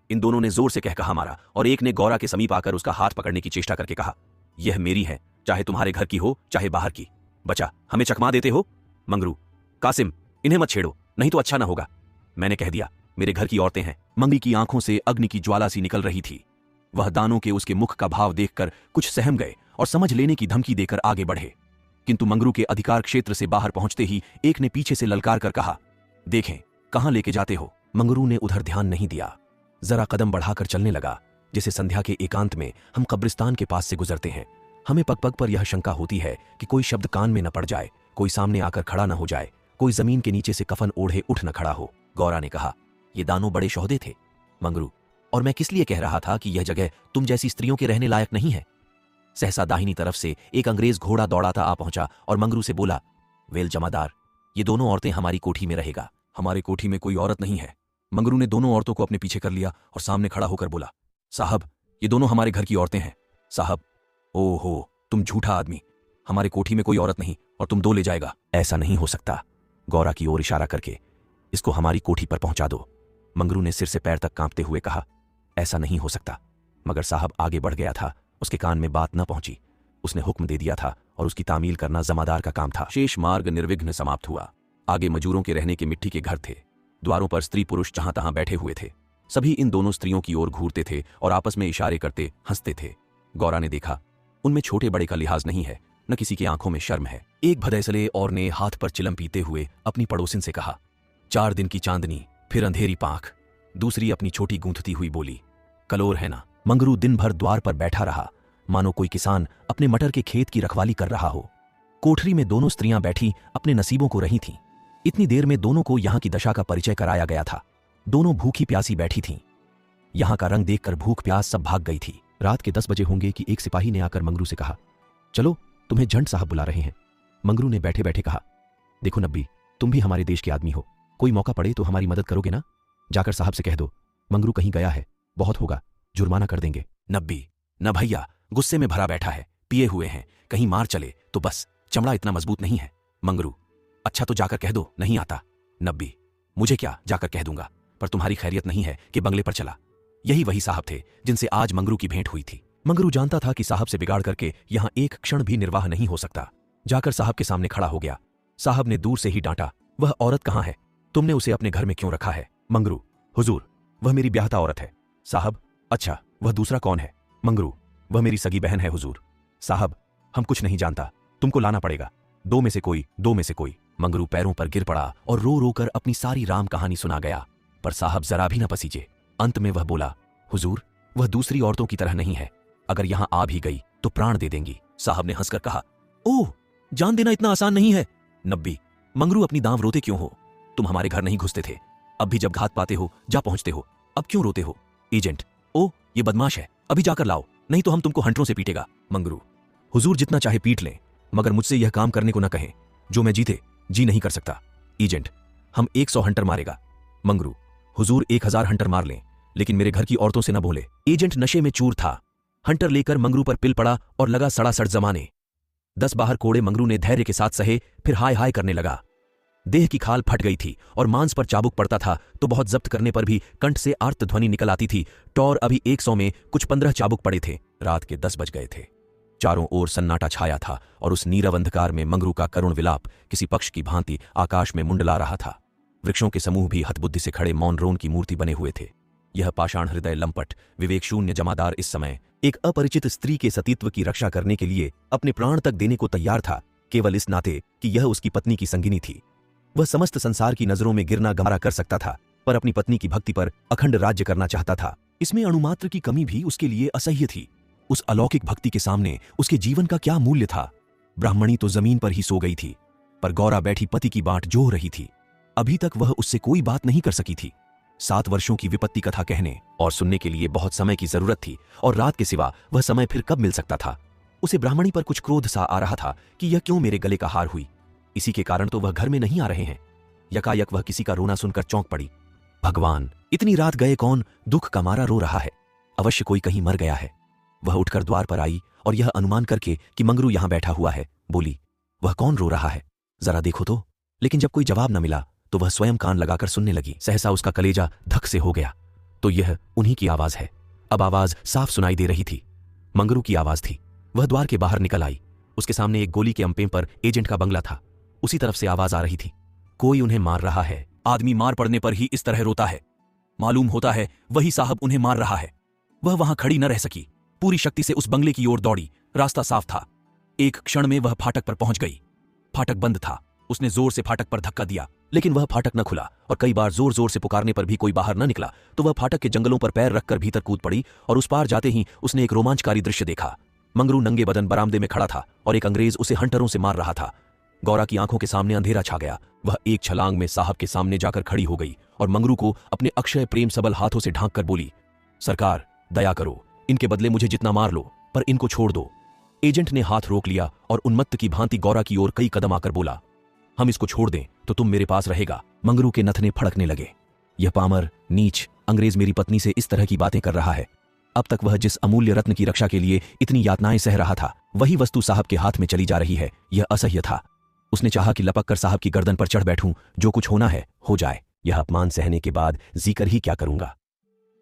इन दोनों ने जोर से कह कहा मारा और एक ने गौरा के समीप आकर उसका हाथ पकड़ने की चेष्टा करके कहा, यह मेरी है, चाहे तुम्हारे घर की हो चाहे बाहर की। बचा, हमें चकमा देते हो? मंगरू, कासिम, इन्हें मत छेड़ो, नहीं तो अच्छा ना होगा। मैंने कह दिया। मेरे घर की औरतें हैं। मंगरी की आंखों से अग्नि की ज्वाला सी निकल रही थी। वह दानों के उसके मुख का भाव देखकर कुछ सहम गए और समझ लेने की धमकी देकर आगे बढ़े, किंतु मंगरू के अधिकार क्षेत्र से बाहर पहुंचते ही एक ने पीछे से ललकार कर कहा, देखें कहां लेके जाते हो। मंगरू ने उधर ध्यान नहीं दिया, जरा कदम बढ़ाकर चलने लगा, जैसे संध्या के एकांत में हम कब्रिस्तान के पास से गुजरते हैं। हमें पग पग पर यह शंका होती है कि कोई शब्द कान में न पड़ जाए, कोई सामने आकर खड़ा न हो जाए, कोई जमीन के नीचे से कफन ओढ़े उठ न खड़ा हो। गौरा ने कहा, ये दानों बड़े शोहदे थे मंगरू, और मैं किस लिए कह रहा था कि यह जगह तुम जैसी स्त्रियों के रहने लायक नहीं है। सहसा दाहिनी तरफ से एक अंग्रेज घोड़ा दौड़ाता आ पहुंचा और मंगरू से बोला, वेल जमादार, ये दोनों औरतें हमारी कोठी में रहेगा। हमारे कोठी में कोई औरत नहीं है। मंगरू ने दोनों औरतों को अपने पीछे कर लिया और सामने खड़ा होकर बोला, साहब ये दोनों हमारे घर की औरतें हैं। साहब, ओहो तुम झूठा आदमी, हमारे कोठी में कोई औरत नहीं और तुम दो ले जाएगा। ऐसा नहीं हो सकता, गौरा की ओर इशारा करके, इसको हमारी कोठी पर पहुंचा दो। मंगरू ने सिर से पैर तक कांपते हुए कहा, ऐसा नहीं हो सकता। मगर साहब आगे बढ़ गया था, उसके कान में बात न पहुंची। उसने हुक्म दे दिया था और उसकी तामील करना जमादार का काम था। शेष मार्ग निर्विघ्न समाप्त हुआ। आगे मजूरों के रहने के मिट्टी के घर थे। द्वारों पर स्त्री पुरुष जहां तहां बैठे हुए थे। सभी इन दोनों स्त्रियों की ओर घूरते थे और आपस में इशारे करते हंसते थे। गौरा ने देखा, उनमें छोटे बड़े का लिहाज नहीं है, न किसी की आंखों में शर्म है। एक भदैसले और ने हाथ पर चिलम पीते हुए अपनी पड़ोसिन से कहा, 4 दिन की चांदनी फिर अंधेरी पांख। दूसरी अपनी छोटी गूंथती हुई बोली, कलोर है ना। मंगरू दिन भर द्वार पर बैठा रहा, मानो कोई किसान अपने मटर के खेत की रखवाली कर रहा हो। कोठरी में दोनों स्त्रियां बैठी अपने नसीबों को रही थीं। इतनी देर में दोनों को यहां की दशा का परिचय कराया गया था। दोनों भूखी प्यासी बैठी थीं। यहां का रंग देखकर भूख प्यास सब भाग गई थी। रात के 10 बजे होंगे कि एक सिपाही ने आकर मंगरू से कहा, चलो तुम्हें झंड साहब बुला रहे हैं। मंगरू ने बैठे बैठे कहा, देखो नब्बी, तुम भी हमारे देश के आदमी हो, कोई मौका पड़े तो हमारी मदद करोगे ना। जाकर साहब से कह दो मंगरू कहीं गया है, बहुत होगा, जुर्माना कर देंगे। नब्बी, न भैया, गुस्से में भरा बैठा है, पिए हुए हैं, कहीं मार चले तो बस, चमड़ा इतना मजबूत नहीं है। मंगरू, अच्छा तो जाकर कह दो नहीं आता। नब्बी, मुझे क्या, जाकर कह दूंगा, पर तुम्हारी खैरियत नहीं है कि बंगले पर चला। यही वही साहब थे जिनसे आज मंगरू की भेंट हुई थी। मंगरू जानता था कि साहब से बिगाड़ करके यहां एक क्षण भी निर्वाह नहीं हो सकता। जाकर साहब के सामने खड़ा हो गया। साहब ने दूर से ही डांटा, वह औरत कहां है, तुमने उसे अपने घर में क्यों रखा है। मंगरू, हुजूर, वह मेरी ब्याहता औरत है। साहब, अच्छा वह दूसरा कौन है। मंगरू, वह मेरी सगी बहन है हुजूर। साहब, हम कुछ नहीं जानता, तुमको लाना पड़ेगा, दो में से कोई, दो में से कोई। मंगरू पैरों पर गिर पड़ा और रो रो कर अपनी सारी राम कहानी सुना गया, पर साहब जरा भी न पसीजे। अंत में वह बोला, हुजूर, वह दूसरी औरतों की तरह नहीं है, अगर यहां आ भी गई तो प्राण दे देंगी। साहब ने हंसकर कहा, ओह, जान देना इतना आसान नहीं है। नब्बी, मंगरू अपनी दांव रोते क्यों हो, तुम हमारे घर नहीं घुसते थे, अब भी जब घात पाते हो जा पहुंचते हो, अब क्यों रोते हो। एजेंट, ओ ये बदमाश है, अभी जाकर लाओ, नहीं तो हम तुमको हंटरों से पीटेगा। मंगरू, हुजूर जितना चाहे पीट लें, मगर मुझसे यह काम करने को न कहें जो मैं जीते जी नहीं कर सकता। एजेंट, हम 100 हंटर मारेगा। मंगरू, हुजूर 1000 हंटर मार लें, लेकिन मेरे घर की औरतों से न बोले। एजेंट नशे में चूर था। हंटर लेकर मंगरू पर पिल पड़ा और लगा सड़ासड़ जमाने। 10 बाहर कोड़े मंगरू ने धैर्य के साथ सहे, फिर हाय हाय करने लगा। देह की खाल फट गई थी और मांस पर चाबुक पड़ता था तो बहुत जब्त करने पर भी कंठ से आर्त ध्वनि निकल आती थी। टौर अभी 100 में कुछ 15 चाबुक पड़े थे। रात के 10 बज गए थे। चारों ओर सन्नाटा छाया था और उस नीरव अंधकार में मंगरू का करुण विलाप किसी पक्ष की भांति आकाश में मुंडला रहा था। वृक्षों के समूह भी हतबुद्धि से खड़े मौन रोन की मूर्ति बने हुए थे। यह पाषाण हृदय लंपट विवेक शून्य जमादार इस समय एक अपरिचित स्त्री के सतीत्व की रक्षा करने के लिए अपने प्राण तक देने को तैयार था, केवल इस नाते कि यह उसकी पत्नी की संगिनी थी। वह समस्त संसार की नजरों में गिरना गमारा कर सकता था, पर अपनी पत्नी की भक्ति पर अखंड राज्य करना चाहता था। इसमें अणुमात्र की कमी भी उसके लिए असह्य थी। उस अलौकिक भक्ति के सामने उसके जीवन का क्या मूल्य था। ब्राह्मणी तो जमीन पर ही सो गई थी, पर गौरा बैठी पति की बाट जोह रही थी। अभी तक वह उससे कोई बात नहीं कर सकी थी। 7 वर्षों की विपत्ति कथा कहने और सुनने के लिए बहुत समय की जरूरत थी, और रात के सिवा वह समय फिर कब मिल सकता था। उसे ब्राह्मणी पर कुछ क्रोध सा आ रहा था कि यह क्यों मेरे गले का हार हुई, इसी के कारण तो वह घर में नहीं आ रहे हैं। यकायक वह किसी का रोना सुनकर चौंक पड़ी। भगवान, इतनी रात गए कौन दुख का मारा रो रहा है, अवश्य कोई कहीं मर गया है। वह उठकर द्वार पर आई और यह अनुमान करके कि मंगरू यहां बैठा हुआ है, बोली, वह कौन रो रहा है, जरा देखो तो। लेकिन जब कोई जवाब न मिला तो वह स्वयं कान लगाकर सुनने लगी। सहसा उसका कलेजा धक से हो गया, तो यह उन्हीं की आवाज है। अब आवाज साफ सुनाई दे रही थी, मंगरू की आवाज थी। वह द्वार के बाहर निकल आई। उसके सामने एक गोली के अंपे पर एजेंट का बंगला था। उसी तरफ से आवाज आ रही थी, कोई उन्हें मार रहा है। आदमी मार पड़ने पर ही इस तरह रोता है। मालूम होता है वही साहब उन्हें मार रहा है। वह वहां खड़ी न रह सकी, पूरी शक्ति से उस बंगले की ओर दौड़ी। रास्ता साफ था। एक क्षण में वह फाटक पर पहुंच गई। फाटक बंद था। उसने जोर से फाटक पर धक्का दिया, लेकिन वह फाटक न खुला और कई बार जोर जोर से पुकारने पर भी कोई बाहर न निकला। तो वह फाटक के जंगलों पर पैर रखकर भीतर कूद पड़ी और उस पार जाते ही उसने एक रोमांचकारी दृश्य देखा। मंगरू नंगे बदन बरामदे में खड़ा था और एक अंग्रेज उसे हंटरों से मार रहा था। गौरा की आंखों के सामने अंधेरा छा गया। वह एक छलांग में साहब के सामने जाकर खड़ी हो गई और मंगरू को अपने अक्षय प्रेम सबल हाथों से ढांक कर बोली, सरकार दया करो, इनके बदले मुझे जितना मार लो, पर इनको छोड़ दो। एजेंट ने हाथ रोक लिया और उन्मत्त की भांति गौरा की ओर कई कदम आकर बोला, हम इसको छोड़ दें तो तुम मेरे पास रहेगा। मंगरू के नथने फड़कने लगे। यह पामर नीच अंग्रेज मेरी पत्नी से इस तरह की बातें कर रहा है। अब तक वह जिस अमूल्य रत्न की रक्षा के लिए इतनी यातनाएं सह रहा था, वही वस्तु साहब के हाथ में चली जा रही है। यह असह्य था। उसने चाहा कि लपक कर साहब की गर्दन पर चढ़ बैठूं, जो कुछ होना है हो जाए। यह अपमान सहने के बाद जीकर ही क्या करूंगा।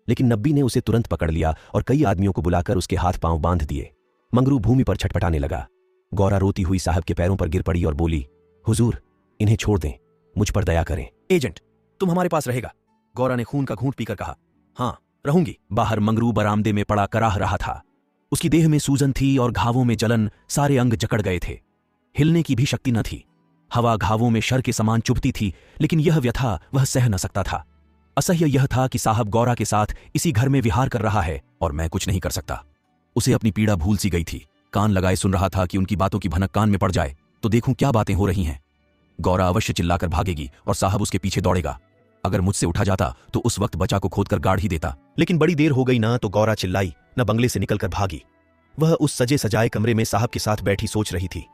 लेकिन नब्बी ने उसे तुरंत पकड़ लिया और कई आदमियों को बुलाकर उसके हाथ पांव बांध दिए। मंगरू भूमि पर छटपटाने लगा। गौरा रोती हुई साहब के पैरों पर गिर पड़ी और बोली, हुजूर इन्हें छोड़ दें, मुझ पर दया करें। एजेंट तुम हमारे पास रहेगा? गौरा ने खून का घूंट पीकर कहा, हाँ रहूंगी। बाहर मंगरू बरामदे में पड़ा कराह रहा था। उसकी देह में सूजन थी और घावों में जलन, सारे अंग जकड़ गए थे। हिलने की भी शक्ति न थी। हवा घावों में शर के समान चुभती थी, लेकिन यह व्यथा वह सह न सकता था। असह्य यह था कि साहब गौरा के साथ इसी घर में विहार कर रहा है और मैं कुछ नहीं कर सकता। उसे अपनी पीड़ा भूल सी गई थी। कान लगाए सुन रहा था कि उनकी बातों की भनक कान में पड़ जाए तो देखूं क्या बातें हो रही हैं। गौरा अवश्य चिल्लाकर भागेगी और साहब उसके पीछे दौड़ेगा। अगर मुझसे उठा जाता तो उस वक्त बचा को खोदकर गाड़ ही देता। लेकिन बड़ी देर हो गई ना तो गौरा चिल्लाई, न बंगले से निकलकर भागी। वह उस सजे सजाए कमरे में साहब के साथ बैठी सोच रही थी,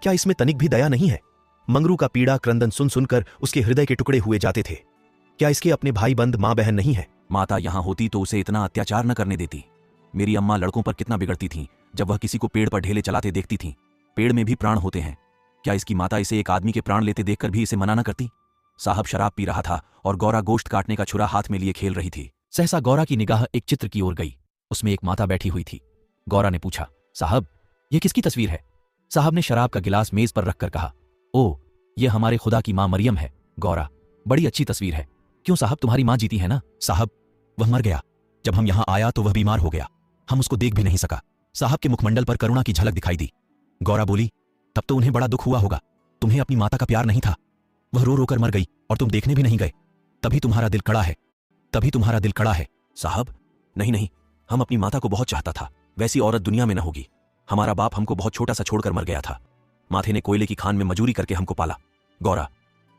क्या इसमें तनिक भी दया नहीं है? मंगरू का पीड़ा क्रंदन सुन सुनकर उसके हृदय के टुकड़े हुए जाते थे। क्या इसके अपने भाई बंद मां बहन नहीं है? माता यहां होती तो उसे इतना अत्याचार न करने देती। मेरी अम्मा लड़कों पर कितना बिगड़ती थीं जब वह किसी को पेड़ पर ढेले चलाते देखती थीं। पेड़ में भी प्राण होते हैं। क्या इसकी माता इसे एक आदमी के प्राण लेते देखकर भी इसे मना न करती? साहब शराब पी रहा था और गौरा गोश्त काटने का छुरा हाथ में लिए खेल रही थी। सहसा गौरा की निगाह एक चित्र की ओर गई। उसमें एक माता बैठी हुई थी। गौरा ने पूछा, साहब यह किसकी तस्वीर है? साहब ने शराब का गिलास मेज पर रखकर कहा, ओ यह हमारे खुदा की मां मरियम है। गौरा, बड़ी अच्छी तस्वीर है। क्यों साहब, तुम्हारी मां जीती है ना? साहब वह मर गया। जब हम यहां आया तो वह बीमार हो गया। हम उसको देख भी नहीं सका। साहब के मुखमंडल पर करुणा की झलक दिखाई दी। गौरा बोली, तब तो उन्हें बड़ा दुख हुआ होगा। तुम्हें अपनी माता का प्यार नहीं था। वह रो रोकर मर गई और तुम देखने भी नहीं गए। तभी तुम्हारा दिल कड़ा है। तभी तुम्हारा दिल कड़ा है। साहब नहीं नहीं, हम अपनी माता को बहुत चाहता था। वैसी औरत दुनिया में न होगी। हमारा बाप हमको बहुत छोटा सा छोड़कर मर गया था। माथे ने कोयले की खान में मजूरी करके हमको पाला। गौरा,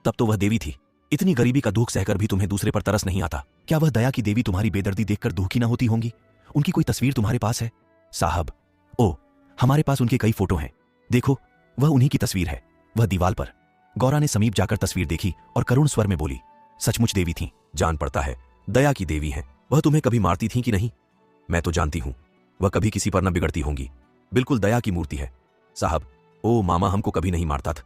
तब तो वह देवी थी। इतनी गरीबी का दुख सहकर भी तुम्हें दूसरे पर तरस नहीं आता। क्या वह दया की देवी तुम्हारी बेदर्दी देखकर दुखी ना होती होंगी? उनकी कोई तस्वीर तुम्हारे पास है? साहब, ओ हमारे पास उनके कई फोटो हैं। देखो वह उन्हीं की तस्वीर है, वह दीवाल पर। गौरा ने समीप जाकर तस्वीर देखी और करुण स्वर में बोली, सचमुच देवी थीं। जान पड़ता है दया की देवी हैं। वह तुम्हें कभी मारती थीं कि नहीं? मैं तो जानती हूं वह कभी किसी पर न बिगड़ती होंगी। बिल्कुल दया की मूर्ति है। साहब, ओ मामा हमको कभी नहीं मारता था।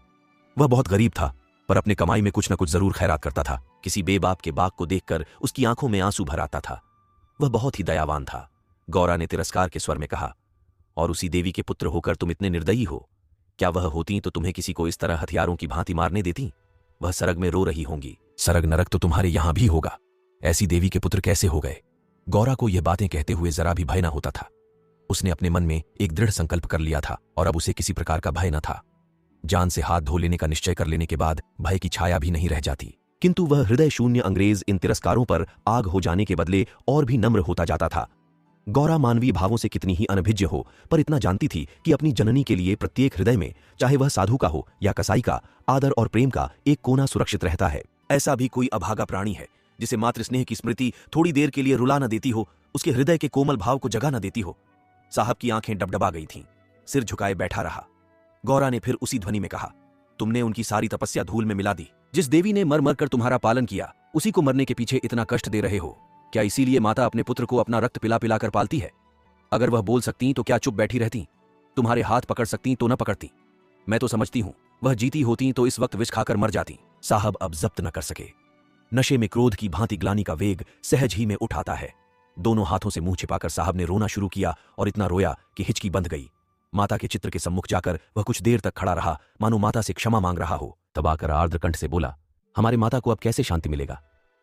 वह बहुत गरीब था पर अपने कमाई में कुछ न कुछ जरूर खैरात करता था। किसी बेबाप के बाग को देखकर उसकी आंखों में आंसू भर आता था। वह बहुत ही दयावान था। गौरा ने तिरस्कार के स्वर में कहा, और उसी देवी के पुत्र होकर तुम इतने निर्दयी हो। क्या वह होती तो तुम्हें किसी को इस तरह हथियारों की भांति मारने देती? वह सरग में रो रही होंगी। सरग नरक तो तुम्हारे यहां भी होगा। ऐसी देवी के पुत्र कैसे हो गए? गौरा को यह बातें कहते हुए जरा भी भय न होता था। उसने अपने मन में एक दृढ़ संकल्प कर लिया था और अब उसे किसी प्रकार का भय न था। जान से हाथ धो लेने का निश्चय कर लेने के बाद भय की छाया भी नहीं रह जाती। किंतु वह हृदय शून्य अंग्रेज इन तिरस्कारों पर आग हो जाने के बदले और भी नम्र होता जाता था। गौरा मानवीय भावों से कितनी ही अनभिज्ञ हो, पर इतना जानती थी कि अपनी जननी के लिए प्रत्येक हृदय में, चाहे वह साधु का हो या कसाई का, आदर और प्रेम का एक कोना सुरक्षित रहता है। ऐसा भी कोई अभागा प्राणी है जिसे मातृ स्नेह की स्मृति थोड़ी देर के लिए रुला न देती हो, उसके हृदय के कोमल भाव को जगा न देती हो। साहब की आंखें डबडबा गई थीं। सिर झुकाए बैठा रहा। गौरा ने फिर उसी ध्वनि में कहा, तुमने उनकी सारी तपस्या धूल में मिला दी। जिस देवी ने मर मर कर तुम्हारा पालन किया, उसी को मरने के पीछे इतना कष्ट दे रहे हो। क्या इसीलिए माता अपने पुत्र को अपना रक्त पिला पिला कर पालती है? अगर वह बोल सकती तो क्या चुप बैठी रहती? तुम्हारे हाथ पकड़ सकती तो न पकड़ती? मैं तो समझती हूं वह जीती होती तो इस वक्त विष खाकर मर जाती। साहब अब जब्त न कर सके। नशे में क्रोध की भांति ग्लानि का वेग सहज ही में उठाता है। दोनों हाथों से मुंह छिपाकर साहब ने रोना शुरू किया और इतना रोया कि हिचकी बंध गई। माता के चित्र के सम्मुख जाकर वह कुछ देर तक खड़ा रहा, मानो माता से क्षमा मांग रहा हो। तब आकर आर्द्र कंठ से बोला, हमारे माता को अब कैसे शांति मिलेगा?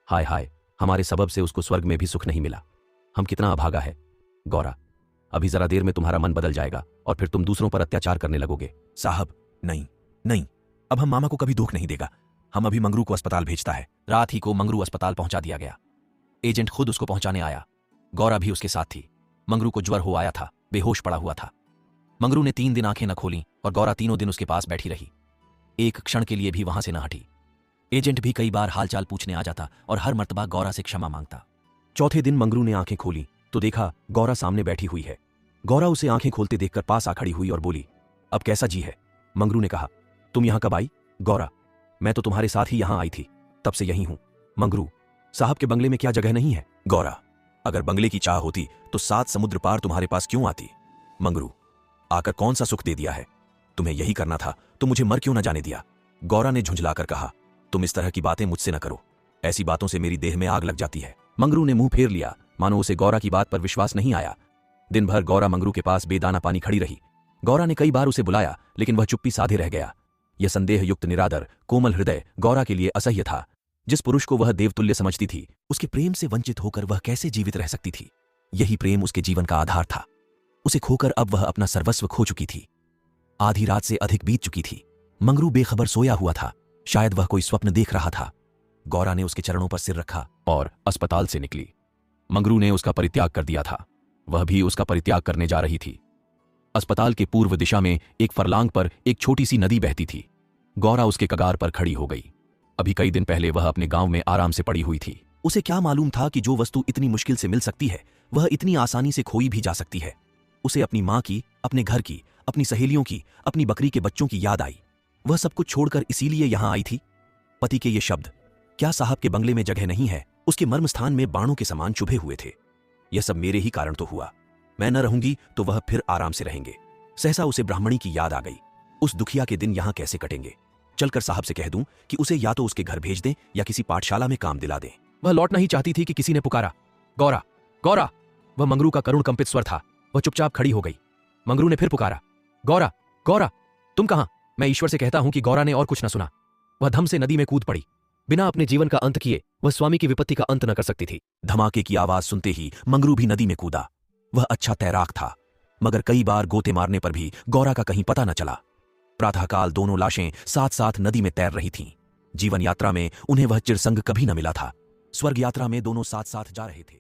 हाय हाय, हमारे सबब से उसको स्वर्ग में भी सुख नहीं मिला। हम कितना अभागा है। गौरा, अभी जरा देर में तुम्हारा मन बदल जाएगा और फिर तुम दूसरों पर अत्याचार करने लगोगे। साहब, नहीं नहीं, अब हम मामा को कभी दुख नहीं देगा। हम अभी मंगरू को अस्पताल भेजता है। रात ही को मंगरू अस्पताल पहुंचा दिया गया। एजेंट खुद उसको पहुंचाने आया। गौरा भी उसके साथ थी। मंगरू को ज्वर हो आया था, बेहोश पड़ा हुआ था। मंगरू ने 3 दिन आंखें न खोलीं और गौरा तीनों दिन उसके पास बैठी रही। एक क्षण के लिए भी वहां से न हटी। एजेंट भी कई बार हालचाल पूछने आ जाता और हर मर्तबा गौरा से क्षमा मांगता। चौथे दिन मंगरू ने आंखें खोली तो देखा गौरा सामने बैठी हुई है। गौरा उसे आंखें खोलते देखकर पास आ खड़ी हुई और बोली, अब कैसा जी है? मंगरू ने कहा, तुम यहां कब आई? गौरा, मैं तो तुम्हारे साथ ही यहां आई थी, तब से यहीं हूं। मंगरू, साहब के बंगले में क्या जगह नहीं है? गौरा, अगर बंगले की चाह होती तो 7 समुद्र पार तुम्हारे पास क्यों आती? मंगरू, आकर कौन सा सुख दे दिया है? तुम्हें यही करना था तो मुझे मर क्यों न जाने दिया? गौरा ने झुंझलाकर कहा, तुम इस तरह की बातें मुझसे न करो। ऐसी बातों से मेरी देह में आग लग जाती है। मंगरू ने मुंह फेर लिया, मानो उसे गौरा की बात पर विश्वास नहीं आया। दिन भर गौरा मंगरू के पास बेदाना पानी खड़ी रही। गौरा ने कई बार उसे बुलाया लेकिन वह चुप्पी साधे रह गया। यह संदेहयुक्त निरादर कोमल हृदय गौरा के लिए असह्य था। जिस पुरुष को वह देवतुल्य समझती थी, उसके प्रेम से वंचित होकर वह कैसे जीवित रह सकती थी? यही प्रेम उसके जीवन का आधार था। उसे खोकर अब वह अपना सर्वस्व खो चुकी थी। आधी रात से अधिक बीत चुकी थी। मंगरू बेखबर सोया हुआ था। शायद वह कोई स्वप्न देख रहा था। गौरा ने उसके चरणों पर सिर रखा और अस्पताल से निकली। मंगरू ने उसका परित्याग कर दिया था। वह भी उसका परित्याग करने जा रही थी। अस्पताल के पूर्व दिशा में एक फरलांग पर एक छोटी सी नदी बहती थी। गौरा उसके कगार पर खड़ी हो गई। अभी कई दिन पहले वह अपने गांव में आराम से पड़ी हुई थी। उसे क्या मालूम था कि जो वस्तु इतनी मुश्किल से मिल सकती है वह इतनी आसानी से खोई भी जा सकती है। उसे अपनी मां की, अपने घर की, अपनी सहेलियों की, अपनी बकरी के बच्चों की याद आई। वह सब कुछ छोड़कर इसीलिए यहां आई थी। पति के ये शब्द, क्या साहब के बंगले में जगह नहीं है, उसके मर्म स्थान में बाणों के समान चुभे हुए थे। यह सब मेरे ही कारण तो हुआ। मैं न रहूंगी तो वह फिर आराम से रहेंगे। सहसा उसे ब्राह्मणी की याद आ गई। उस दुखिया के दिन यहां कैसे कटेंगे? चलकर साहब से कह दूं कि उसे या तो उसके घर भेज दें या किसी पाठशाला में काम दिला दें। वह लौटना ही चाहती थी कि किसी ने पुकारा, गौरा, गौरा। वह मंगरू का करुण कंपित स्वर था। वह चुपचाप खड़ी हो गई। मंगरू ने फिर पुकारा, गौरा, गौरा, तुम कहां? मैं ईश्वर से कहता हूं कि गौरा ने और कुछ न सुना। वह धम से नदी में कूद पड़ी। बिना अपने जीवन का अंत किए वह स्वामी की विपत्ति का अंत न कर सकती थी। धमाके की आवाज सुनते ही मंगरू भी नदी में कूदा। वह अच्छा तैराक था, मगर कई बार गोते मारने पर भी गौरा का कहीं पता न चला। प्रातःकाल दोनों लाशें साथ साथ नदी में तैर रही थीं। जीवन यात्रा में उन्हें वह चिरसंग कभी न मिला था। स्वर्ग यात्रा में दोनों साथ साथ जा रहे थे।